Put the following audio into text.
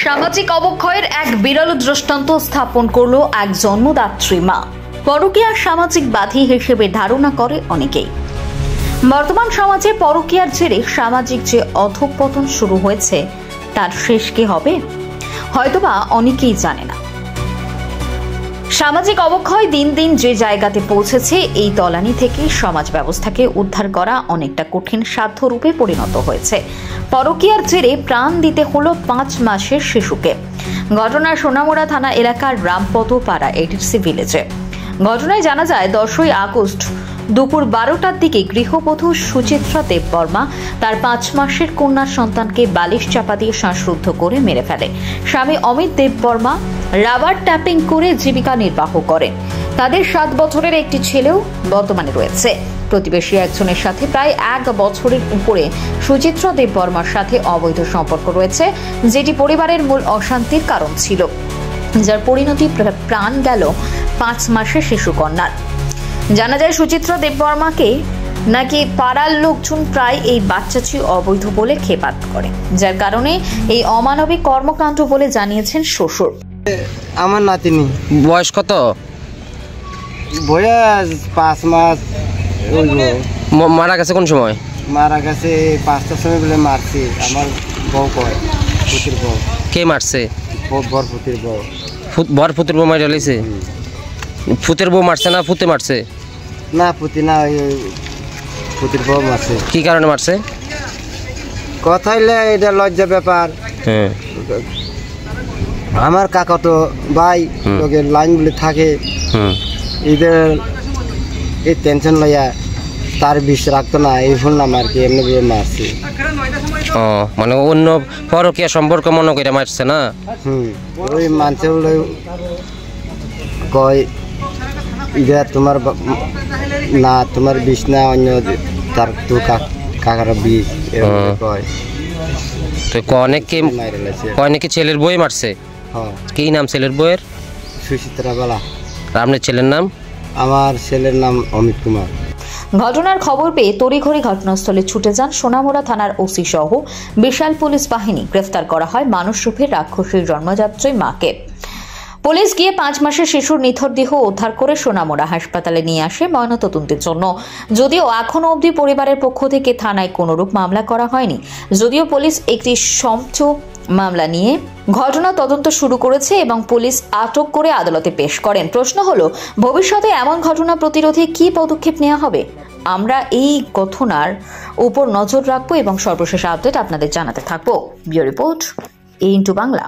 সামাজিক অবক্ষয়ের এক বিরল দৃষ্টান্ত স্থাপন করলো এক জন্মদাত্রী মা। পরকীয়ার সামাজিক বাধি হিসেবে ধারণা করে অনেকেই। বর্তমান সমাজে পরকীয়ার জেরে সামাজিক যে অধঃপতন শুরু হয়েছে তার শেষ কি হবে হয়তোবা অনেকেই জানে না। সামাজিক অবক্ষয় দিন দিন যে জায়গাতে পৌঁছেছে, এই তলানি থেকে সমাজ ব্যবস্থাকে উদ্ধার করা অনেকটা কঠিন সাধ্য রূপে পরিণত হয়েছে। পরকীয়ার জেরে প্রাণ দিতে হলো 5 মাসের শিশুকে। ঘটনা সোনামুড়া থানা এলাকার রামপদপাড়া এডিসি ভিলেজে। ঘটনায় জানা যায় 10ই আগস্ট দুপুর 12টার দিকে গৃহবধূ সুচিত্রা দেববর্মা তার 5 মাসের কন্যা সন্তানকে বালিশ চাপা দিয়ে শ্বাসরুদ্ধ করে মেরে ফেলে। স্বামী অমিত দেববর্মা রাবার ট্যাপিং করে জীবিকা নির্বাহ করেন। তাদের 7 বছরের একটি ছেলেও বর্তমানে রয়েছে। প্রতিবেশী একজনের সাথে প্রায় 1 বছরের উপরে সুচিত্রা দেববর্মার সাথে অবৈধ সম্পর্ক রয়েছে, যেটি পরিবারের মূল অশান্তির কারণ ছিল, যার পরিণতি প্রাণ গেল 5 মাসের শিশু কন্যার। জানা যায় সুচিত্রা দেববর্মাকে নাকি পাড়ার লোকজন প্রায় এই বাচ্চাটি অবৈধ বলে খেপাত করে, যার কারণে এই অমানবিক কর্মকাণ্ড বলে জানিয়েছেন শ্বশুর। আমার নাতিনি বয়স কত? বয়স 5 মাস। মারা গেছে কোন সময়? মারা গেছে 5টার সময় বলে মারছে। আমার বউ কয়, পুতির বউ। কে মারছে? বরপুতির বউ। বরপুতির বউ মারা গেছে? ফুতের বউ মারছে না ফুতে মারছে? না পুতি না, পুতির বউ মারছে। কি কারণে মারছে? কথা হইলে এটা লজ্জা ব্যাপার। হ্যাঁ, আমার কাকা তো ভাই তোকে লাইন বলে থাকে, এদের এই টেনশন লইয়া তার বিষ রাখতো না, এই শুনলাম আর কি, এমনি মারছে। ও মানে অন্য পরকীয়া সম্পর্ক মনে করে মারছে না? ওই মানুষে কয় এটা তোমার না, তোমার বিষ না, অন্য তার তো কাকার বিষ কয়। তো অনেকে ছেলের বই মারছে। কি নাম ছেলের বইয়ের? সুচিত্রা বালা। আপনার ছেলের নাম? আমার ছেলের নাম অমিত কুমার। ঘটনার খবর পেয়ে তড়িঘড়ি ঘটনাস্থলে ছুটে যান সোনামুড়া থানার ওসি সহ বিশাল পুলিশ বাহিনী। গ্রেফতার করা হয় মানুষ রূপে রাক্ষসীর জন্মযাত্রী মাকে। পুলিশ গিয়ে 5 মাসের শিশুর নিথর দেহ উদ্ধার করে সোনামুড়া হাসপাতালে নিয়ে আসে ময়নাতদন্তের জন্য। যদিও এখনো অবধি পরিবারের পক্ষ থেকে থানায় কোনরূপ মামলা করা হয়নি। যদিও পুলিশ একটি সমঝ মামলা নিয়ে ঘটনা তদন্ত শুরু করেছে এবং পুলিশ আটক করে আদালতে পেশ করেন। প্রশ্ন হলো, ভবিষ্যতে এমন ঘটনা প্রতিরোধে কি পদক্ষেপ নেওয়া হবে? আমরা এই ঘটনার উপর নজর রাখবো এবং সর্বশেষ আপডেট আপনাদের জানাতে থাকবো। Bureau report, A into Bangla.